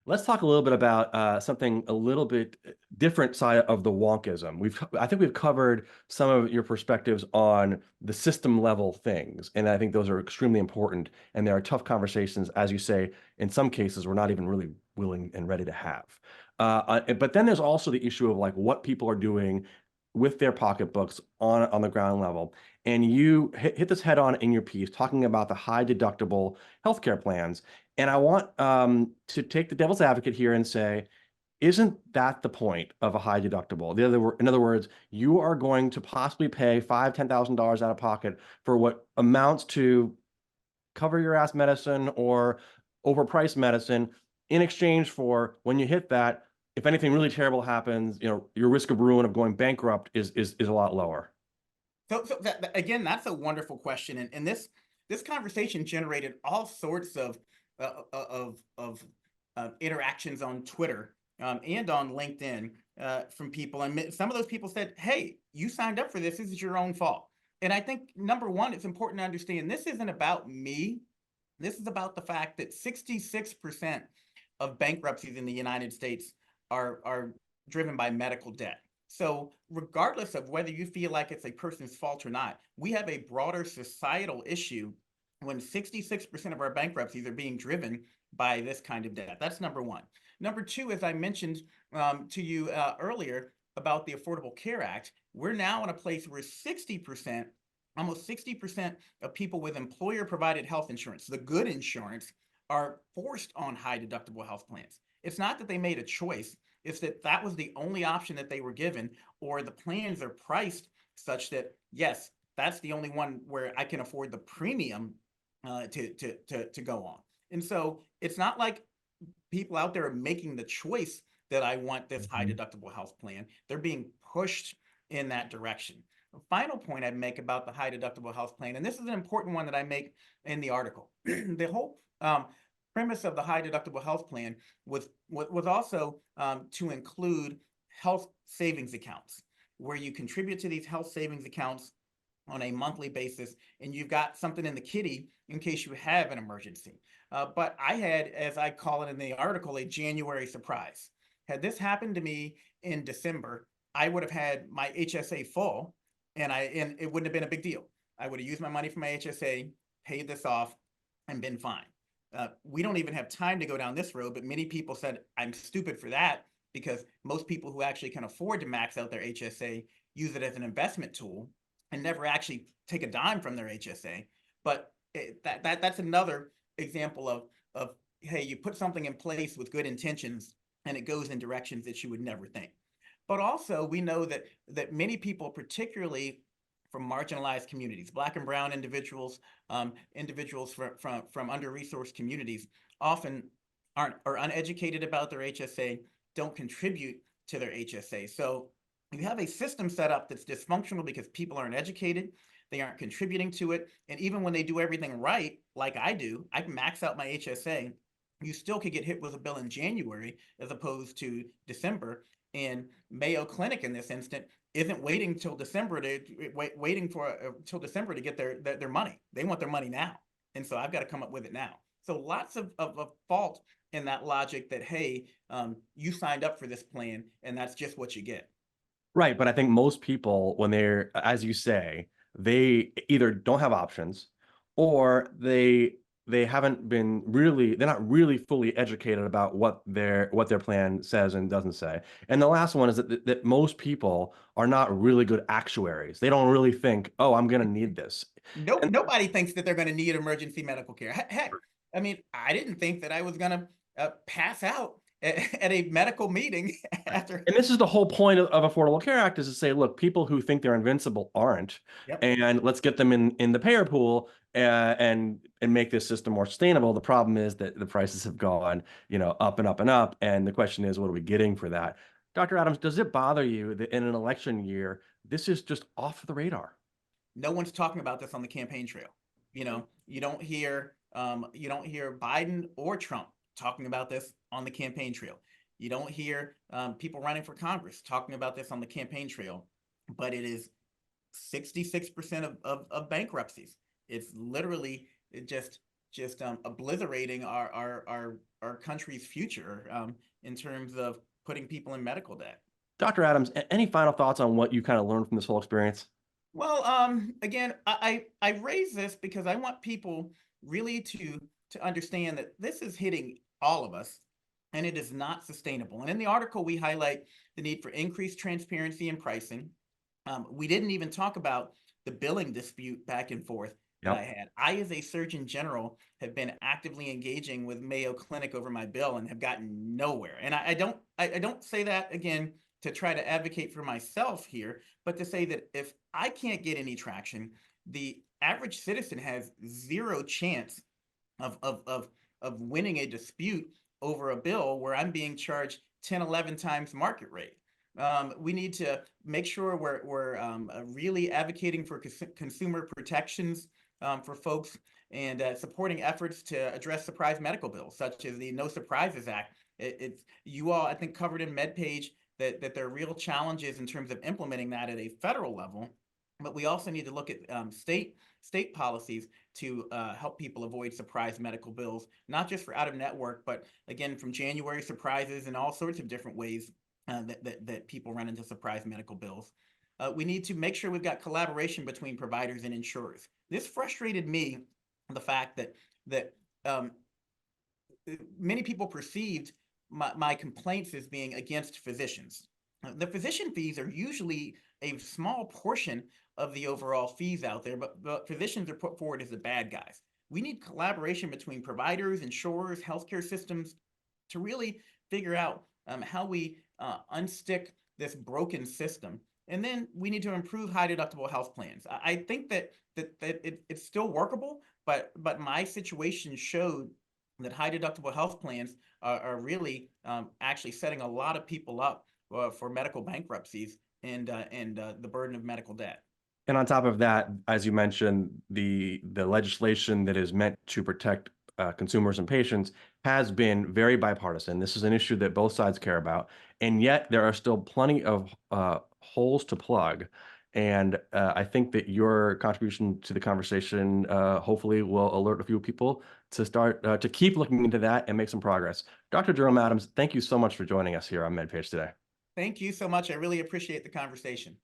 Let's talk a little bit about something a little bit different side of the wonkism. I think we've covered some of your perspectives on the system level things, and I think those are extremely important. And there are tough conversations, as you say, in some cases we're not even really willing and ready to have. But then there's also the issue of like what people are doing with their pocketbooks on the ground level. And you hit this head on in your piece, talking about the high deductible healthcare plans. And I want to take the devil's advocate here and say, isn't that the point of a high deductible? In other words, you are going to possibly pay $5,000, $10,000 out of pocket for what amounts to cover your ass medicine or overpriced medicine in exchange for when you hit that, if anything really terrible happens, your risk of ruin of going bankrupt is a lot lower. So again, that's a wonderful question, and this conversation generated all sorts of interactions on Twitter and on LinkedIn from people, and some of those people said, "Hey, you signed up for this. This is your own fault." And I think number one, it's important to understand this isn't about me. This is about the fact that 66% of bankruptcies in the United States are driven by medical debt. So regardless of whether you feel like it's a person's fault or not, we have a broader societal issue when 66% of our bankruptcies are being driven by this kind of debt. That's number one. Number two, as I mentioned to you earlier about the Affordable Care Act, we're now in a place where 60%, almost 60% of people with employer provided health insurance, the good insurance, are forced on high deductible health plans. It's not that they made a choice. It's that that was the only option that they were given, or the plans are priced such that, yes, that's the only one where I can afford the premium to go on. And so it's not like people out there are making the choice that I want this high deductible health plan. They're being pushed in that direction. The final point I'd make about the high deductible health plan, and this is an important one that I make in the article. The whole premise of the high deductible health plan was also to include health savings accounts, where you contribute to these health savings accounts on a monthly basis, and you've got something in the kitty in case you have an emergency. But I had, as I call it in the article, a January surprise. Had this happened to me in December, I would have had my HSA full, and it wouldn't have been a big deal. I would have used my money from my HSA, paid this off, and been fine. We don't even have time to go down this road, but many people said I'm stupid for that, because most people who actually can afford to max out their HSA use it as an investment tool and never actually take a dime from their HSA. But that's another example of hey, you put something in place with good intentions and it goes in directions that you would never think. But also we know that many people, particularly from marginalized communities, Black and brown individuals, individuals from under-resourced communities, often are uneducated about their HSA, don't contribute to their HSA. So you have a system set up that's dysfunctional because people aren't educated, they aren't contributing to it, and even when they do everything right, like I do, I can max out my HSA, you still could get hit with a bill in January as opposed to December. And Mayo Clinic in this instant isn't waiting till December till December to get their money. They want their money now, and so I've got to come up with it now. So lots of fault in that logic that, hey, you signed up for this plan and that's just what you get. Right, but I think most people, when they're, as you say, they either don't have options, or they haven't been really, they're not really fully educated about what their plan says and doesn't say. And the last one is that most people are not really good actuaries. They don't really think, oh, I'm going to need this. Nope, And nobody thinks that they're going to need emergency medical care. Heck, I mean, I didn't think that I was going to pass out at a medical meeting after. And this is the whole point of Affordable Care Act, is to say, look, people who think they're invincible aren't, Yep. and let's get them in the payer pool and make this system more sustainable. The problem is that the prices have gone, up and up and up, and the question is, what are we getting for that? Dr. Adams, does it bother you that in an election year, this is just off the radar? No one's talking about this on the campaign trail. You don't hear Biden or Trump talking about this on the campaign trail. You don't hear people running for Congress talking about this on the campaign trail, but it is 66% of bankruptcies. It's literally just just obliterating our country's future in terms of putting people in medical debt. Dr. Adams, any final thoughts on what you kind of learned from this whole experience? Well, again, I raise this because I want people really to understand that this is hitting all of us, and it is not sustainable. And in the article, we highlight the need for increased transparency in pricing. We didn't even talk about the billing dispute back and forth that I Yep. had. I, as a Surgeon General, have been actively engaging with Mayo Clinic over my bill and have gotten nowhere. And I don't say that again to try to advocate for myself here, but to say that if I can't get any traction, the average citizen has zero chance of of of of winning a dispute over a bill where I'm being charged 10, 11 times market rate. We need to make sure we're really advocating for consumer protections for folks and supporting efforts to address surprise medical bills, such as the No Surprises Act. It's you all, I think, covered in MedPage that there are real challenges in terms of implementing that at a federal level. But we also need to look at state policies to help people avoid surprise medical bills, not just for out of network, but again, from January surprises and all sorts of different ways that people run into surprise medical bills. We need to make sure we've got collaboration between providers and insurers. This frustrated me, the fact that um, many people perceived my complaints as being against physicians. The physician fees are usually a small portion of the overall fees out there, but physicians are put forward as the bad guys. We need collaboration between providers, insurers, healthcare systems to really figure out how we unstick this broken system. And then we need to improve high deductible health plans. I think that it's still workable, but my situation showed that high deductible health plans are really actually setting a lot of people up for medical bankruptcies and the burden of medical debt. And on top of that, as you mentioned, the legislation that is meant to protect consumers and patients has been very bipartisan. This is an issue that both sides care about, and yet there are still plenty of holes to plug. And I think that your contribution to the conversation hopefully will alert a few people to start to keep looking into that and make some progress. Dr. Jerome Adams, thank you so much for joining us here on MedPage today. Thank you so much. I really appreciate the conversation.